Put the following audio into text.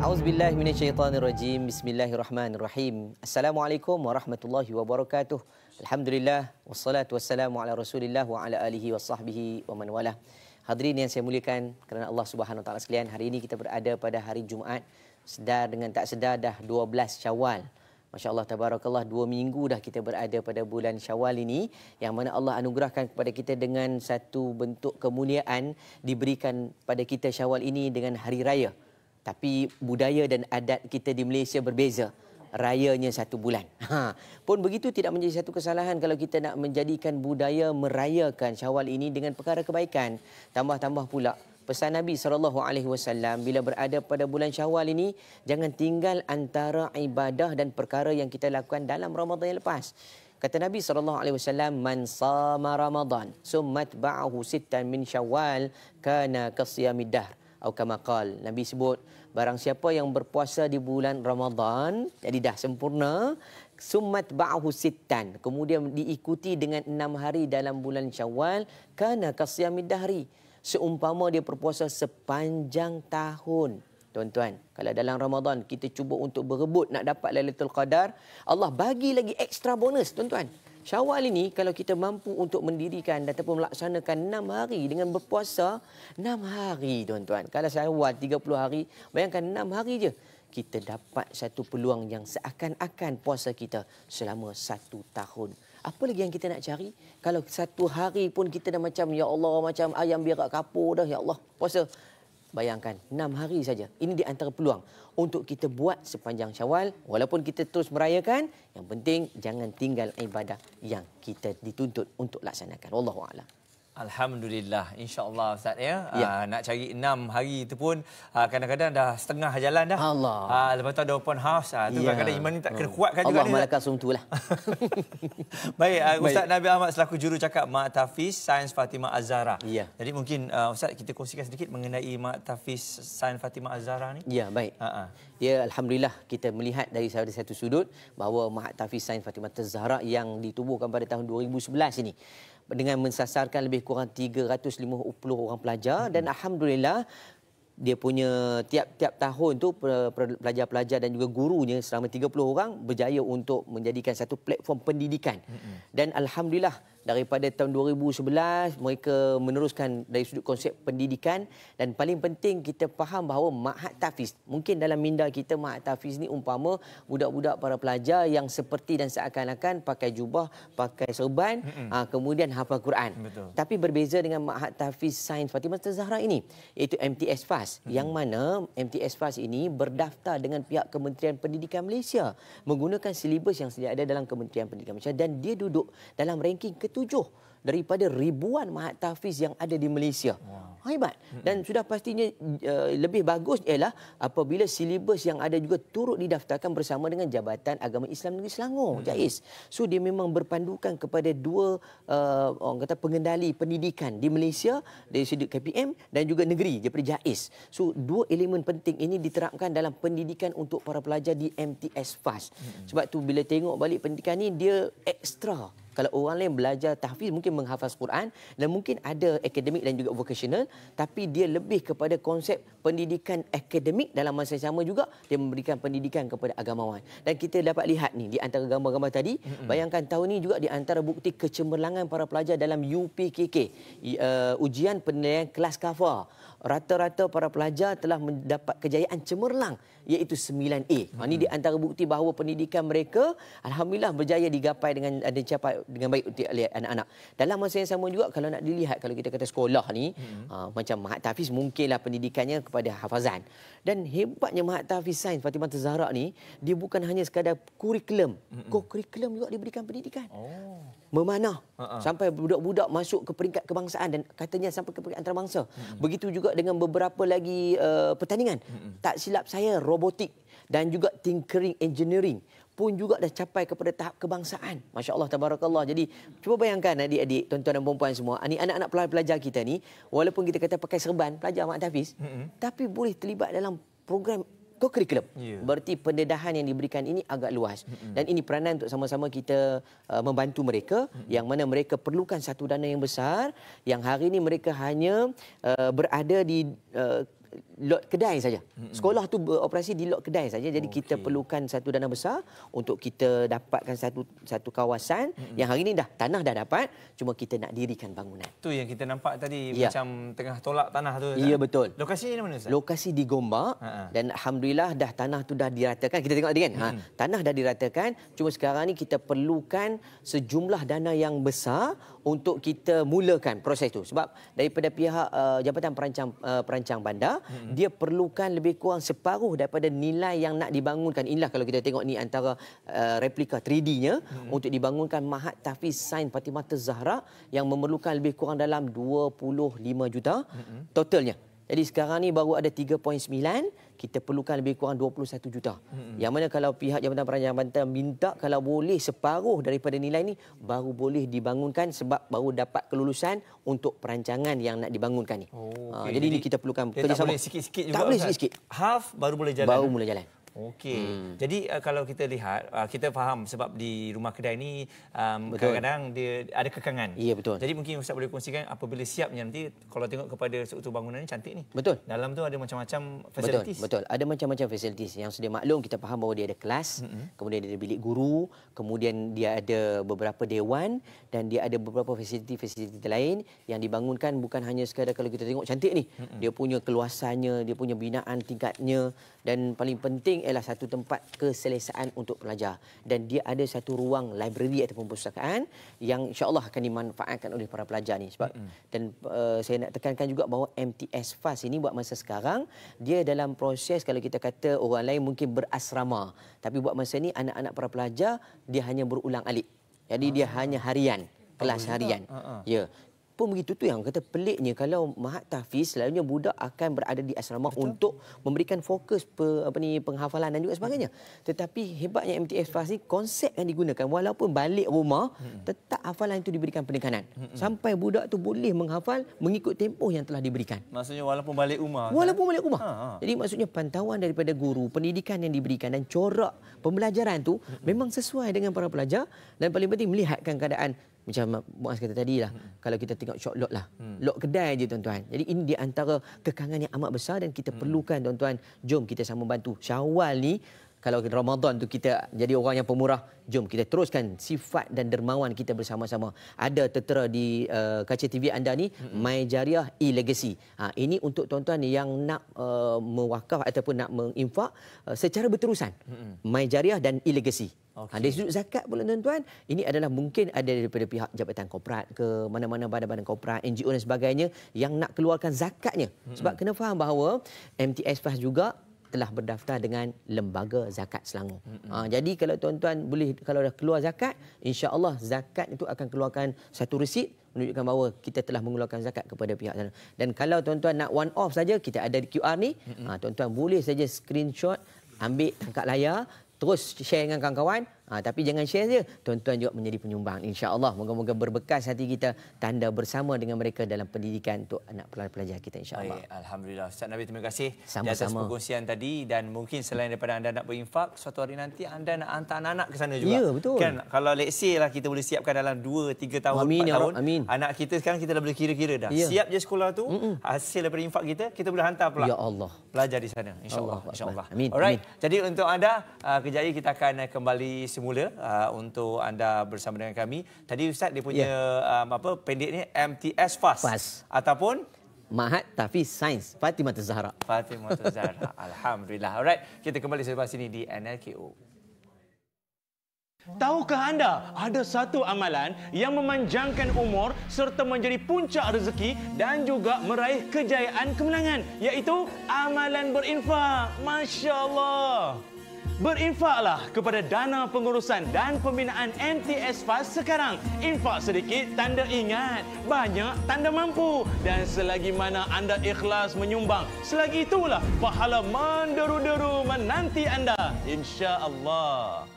A'udzubillahi minasyaitonirrajim. Bismillahirrahmanirrahim. Assalamualaikum warahmatullahi wabarakatuh. Alhamdulillah wassalatu wassalamu ala Rasulillah wa ala alihi wasahbihi wa man walah. Hadirin yang saya muliakan kerana Allah Subhanahu wa taala sekalian, hari ini kita berada pada hari Jumaat. Sedar dengan tak sedar dah 12 Syawal. Masya-Allah tabarakallah, 2 minggu dah kita berada pada bulan Syawal ini, yang mana Allah anugerahkan kepada kita dengan satu bentuk kemuliaan diberikan pada kita Syawal ini dengan hari raya. Tapi budaya dan adat kita di Malaysia berbeza. Rayanya 1 bulan. Pun begitu tidak menjadi satu kesalahan kalau kita nak menjadikan budaya merayakan Syawal ini dengan perkara kebaikan. Tambah-tambah pula pesan Nabi SAW bila berada pada bulan Syawal ini, jangan tinggal antara ibadah dan perkara yang kita lakukan dalam Ramadan yang lepas. Kata Nabi SAW, man sama Ramadan summa atba'ahu sittan min Syawal kana kasiyamid dahr. Atau kama qala, Nabi sebut, barang siapa yang berpuasa di bulan Ramadan, jadi dah sempurna, summat ba'ahu sittan, kemudian diikuti dengan 6 hari dalam bulan Syawal, kana kasiyamid dahri, seumpama dia berpuasa sepanjang tahun. Tuan-tuan, kalau dalam Ramadan kita cuba untuk berebut nak dapat Lailatul Qadar, Allah bagi lagi ekstra bonus, tuan-tuan. Syawal ini kalau kita mampu untuk mendirikan ataupun melaksanakan 6 hari dengan berpuasa 6 hari, tuan-tuan. Kalau Syawal 30 hari, bayangkan 6 hari je. Kita dapat satu peluang yang seakan-akan puasa kita selama 1 tahun. Apa lagi yang kita nak cari? Kalau 1 hari pun kita dah macam, ya Allah, macam ayam berak kapur dah, ya Allah, puasa. Bayangkan 6 hari saja. Ini di antara peluang untuk kita buat sepanjang Syawal. Walaupun kita terus merayakan, yang penting jangan tinggal ibadah yang kita dituntut untuk laksanakan. Wallahu a'lam. Alhamdulillah, insya-Allah Ustaz ya. Nak cari 6 hari itu pun kadang-kadang dah setengah jalan dah. Allah. Lepas tu ada open house, tu kadang-kadang iman ni tak kena kuatkan juga Allah malakal sumtulah. Baik, Ustaz Nabil Ahmad selaku jurucakap Mak Tafiz Sains Fatimah Az-Zahra. Ya. Jadi mungkin Ustaz kita kongsikan sedikit mengenai Mak Tafiz Sains Fatimah Az-Zahra ni. Ya, baik. Ya, alhamdulillah kita melihat dari satu sudut bahawa Mak Tafiz Sains Fatimah Az-Zahra yang ditubuhkan pada tahun 2011 ini dengan mensasarkan lebih kurang 350 orang pelajar, dan alhamdulillah dia punya tiap-tiap tahun tu pelajar-pelajar dan juga gurunya selama 30 orang berjaya untuk menjadikan satu platform pendidikan. Dan alhamdulillah daripada tahun 2011 mereka meneruskan dari sudut konsep pendidikan, dan paling penting kita faham bahawa Ma'had Tafiz, mungkin dalam minda kita Ma'had Tafiz ni umpama budak-budak para pelajar yang seperti dan seakan-akan pakai jubah, pakai serban, kemudian hafal Quran. Betul. Tapi berbeza dengan Ma'had Tafiz Sains Fatimah Az-Zahra ini, iaitu MTS FAS, yang mana MTS FAS ini berdaftar dengan pihak Kementerian Pendidikan Malaysia menggunakan silibus yang sedia ada dalam Kementerian Pendidikan Malaysia, dan dia duduk dalam ranking ke-7 daripada ribuan Ma'had Tafiz yang ada di Malaysia. Wow. Hebat. Dan sudah pastinya lebih bagus ialah apabila silibus yang ada juga turut didaftarkan bersama dengan Jabatan Agama Islam Negeri Selangor, JAIS. So dia memang berpandukan kepada dua orang kata pengendali pendidikan di Malaysia dari sudut KPM dan juga negeri daripada JAIS. So dua elemen penting ini diterapkan dalam pendidikan untuk para pelajar di MTS FAS. Sebab tu bila tengok balik pendidikan ni, dia ekstra. Kalau orang lain belajar tahfiz mungkin menghafaz Quran dan mungkin ada akademik dan juga vocational, tapi dia lebih kepada konsep pendidikan akademik, dalam masa yang sama juga dia memberikan pendidikan kepada agamawan. Dan kita dapat lihat ni di antara gambar-gambar tadi, bayangkan tahun ini juga di antara bukti kecemerlangan para pelajar dalam UPKK, ujian penilaian kelas kafar. Rata-rata para pelajar telah mendapat kejayaan cemerlang, iaitu 9A. Ini di antara bukti bahawa pendidikan mereka alhamdulillah berjaya digapai dengan dicapai dengan baik oleh anak-anak. Dalam masa yang sama juga kalau nak dilihat, kalau kita kata sekolah ni macam Ma'had Tafiz mungkinlah pendidikannya kepada hafazan. Dan hebatnya Ma'had Tafiz Sains Fatimah Az-Zahra ni, dia bukan hanya sekadar kurikulum. Kurikulum juga diberikan pendidikan. Memanah sampai budak-budak masuk ke peringkat kebangsaan dan katanya sampai ke peringkat antarabangsa. Begitu juga dengan beberapa lagi pertandingan. Tak silap saya, robotik dan juga tinkering engineering pun juga dah capai kepada tahap kebangsaan. Masya Allah, tabarakallah. Jadi cuba bayangkan adik-adik, tuan-tuan dan puan-puan semua, ni anak-anak pelajar kita ni, walaupun kita kata pakai serban, pelajar Ma'had Tafiz, tapi boleh terlibat dalam program co-curriculum. Berarti pendedahan yang diberikan ini agak luas. Dan ini peranan untuk sama-sama kita membantu mereka, yang mana mereka perlukan satu dana yang besar, yang hari ini mereka hanya berada di lot kedai saja. Sekolah tu beroperasi di lot kedai saja. Jadi kita perlukan satu dana besar untuk kita dapatkan satu kawasan yang hari ini tanah dah dapat, cuma kita nak dirikan bangunan. Tu yang kita nampak tadi macam tengah tolak tanah tu. Ya, betul. Lokasinya di mana, Ustaz? Lokasi di Gombak dan alhamdulillah dah tanah tu dah diratakan. Kita tengok tadi kan. Tanah dah diratakan, cuma sekarang ni kita perlukan sejumlah dana yang besar untuk kita mulakan proses tu. Sebab daripada pihak Jabatan Perancang Bandar, dia perlukan lebih kurang separuh daripada nilai yang nak dibangunkan. Inilah kalau kita tengok ni antara replika 3D-nya untuk dibangunkan Mahat Tahfiz Sains Fatimah Zahra yang memerlukan lebih kurang dalam 25 juta totalnya. Jadi sekarang ni baru ada 3.9, kita perlukan lebih kurang 21 juta. Yang mana kalau pihak Jabatan Perancang Bandar minta kalau boleh separuh daripada nilai ni baru boleh dibangunkan sebab baru dapat kelulusan untuk perancangan yang nak dibangunkan ni. Jadi ni kita perlukan kerjasama. Tak boleh sikit-sikit juga. Tak boleh sikit-sikit. Half baru boleh jalan. Baru mula jalan. Okey. Jadi kalau kita lihat, kita faham sebab di rumah kedai ni kadang-kadang dia ada kekangan. Ya, betul. Jadi mungkin Ustaz boleh kongsikan apabila siapnya nanti kalau tengok kepada struktur bangunan ni cantik ni. Betul. Dalam tu ada macam-macam facilities. Betul. Ada macam-macam facilities. Yang sedia maklum kita faham bahawa dia ada kelas, kemudian dia ada bilik guru, kemudian dia ada beberapa dewan dan dia ada beberapa fasiliti-fasiliti lain yang dibangunkan bukan hanya sekadar kalau kita tengok cantik ni. Dia punya keluasannya, dia punya binaan tingkatnya dan paling penting ialah satu tempat keselesaan untuk pelajar dan dia ada satu ruang library ataupun perpustakaan yang insya-Allah akan dimanfaatkan oleh para pelajar ni sebab dan saya nak tekankan juga bahawa MTS FAST ini buat masa sekarang dia dalam proses kalau kita kata orang lain mungkin berasrama tapi buat masa ni anak-anak para pelajar dia hanya berulang alik. Jadi dia hanya harian, kelas harian. Ya. Pun begitu tu yang kata peliknya kalau Mahat Tahfiz selalunya budak akan berada di asrama untuk memberikan fokus penghafalan dan juga sebagainya. Tetapi hebatnya MTS FAST ni konsep yang digunakan walaupun balik rumah tetap hafalan itu diberikan penekanan sampai budak tu boleh menghafal mengikut tempoh yang telah diberikan. Maksudnya walaupun balik rumah. Walaupun balik rumah. Jadi maksudnya pantauan daripada guru, pendidikan yang diberikan dan corak pembelajaran tu memang sesuai dengan para pelajar dan paling penting melihatkan keadaan macam Muaz kata tadi lah, kalau kita tengok short lot lah, lot kedai je tuan-tuan. Jadi ini di antara kekangan yang amat besar dan kita perlukan tuan-tuan, jom kita sama bantu. Syawal ni, kalau Ramadan tu kita jadi orang yang pemurah, jom kita teruskan sifat dan dermawan kita bersama-sama. Ada tertera di kaca TV anda ni, My Jariah e-Legacy. Ini untuk tuan-tuan yang nak mewakaf ataupun nak menginfak secara berterusan. My Jariah dan e-Legacy. Dari sudut zakat pula tuan-tuan, ini adalah mungkin ada daripada pihak jabatan korporat ke mana-mana badan-badan korporat, NGO dan sebagainya yang nak keluarkan zakatnya. Sebab kena faham bahawa MTS FAST juga telah berdaftar dengan Lembaga Zakat Selangor. Jadi kalau tuan-tuan boleh, kalau dah keluar zakat, insya-Allah zakat itu akan keluarkan satu resit menunjukkan bahawa kita telah mengeluarkan zakat kepada pihak sana. Dan kalau tuan-tuan nak one off saja, kita ada di QR ni, tuan-tuan boleh saja screenshot, ambil tangkap layar, terus share dengan kawan-kawan. Tapi jangan share saja, tuan-tuan juga menjadi penyumbang. InsyaAllah, moga-moga berbekas hati kita tanda bersama dengan mereka dalam pendidikan untuk anak pelajar kita, insyaAllah. Alhamdulillah. Ustaz Nabil, terima kasih sama-sama di atas perkongsian tadi. Dan mungkin selain daripada anda nak berinfak, suatu hari nanti anda nak hantar anak-anak ke sana juga. Ya, betul. Kan, kalau let's say lah kita boleh siapkan dalam 2-3 tahun, amin, 4 tahun. Amin. Anak kita sekarang kita dah boleh kira-kira dah. Ya. Siap je sekolah tu, hasil daripada infak kita boleh hantar pula. Ya Allah. Pelajar di sana, insyaAllah. InsyaAllah. Amin. Alright, jadi untuk anda, kejap lagi kita akan kembali semula untuk anda bersama dengan kami. Tadi Ustaz dia punya pendek ni MTS FAST ataupun Mahat Tahfiz Sains Fatimah Zahra. Fatimah Zahra. Alhamdulillah. Alright, kita kembali selepas ini di NLKO. Tahukah anda ada satu amalan yang memanjangkan umur serta menjadi puncak rezeki dan juga meraih kejayaan kemenangan, iaitu amalan berinfak. Masya Allah. Berinfaklah kepada dana pengurusan dan pembinaan MTS FAST sekarang. Infak sedikit tanda ingat, banyak tanda mampu. Dan selagi mana anda ikhlas menyumbang, selagi itulah pahala menderu-deru menanti anda, insya-Allah.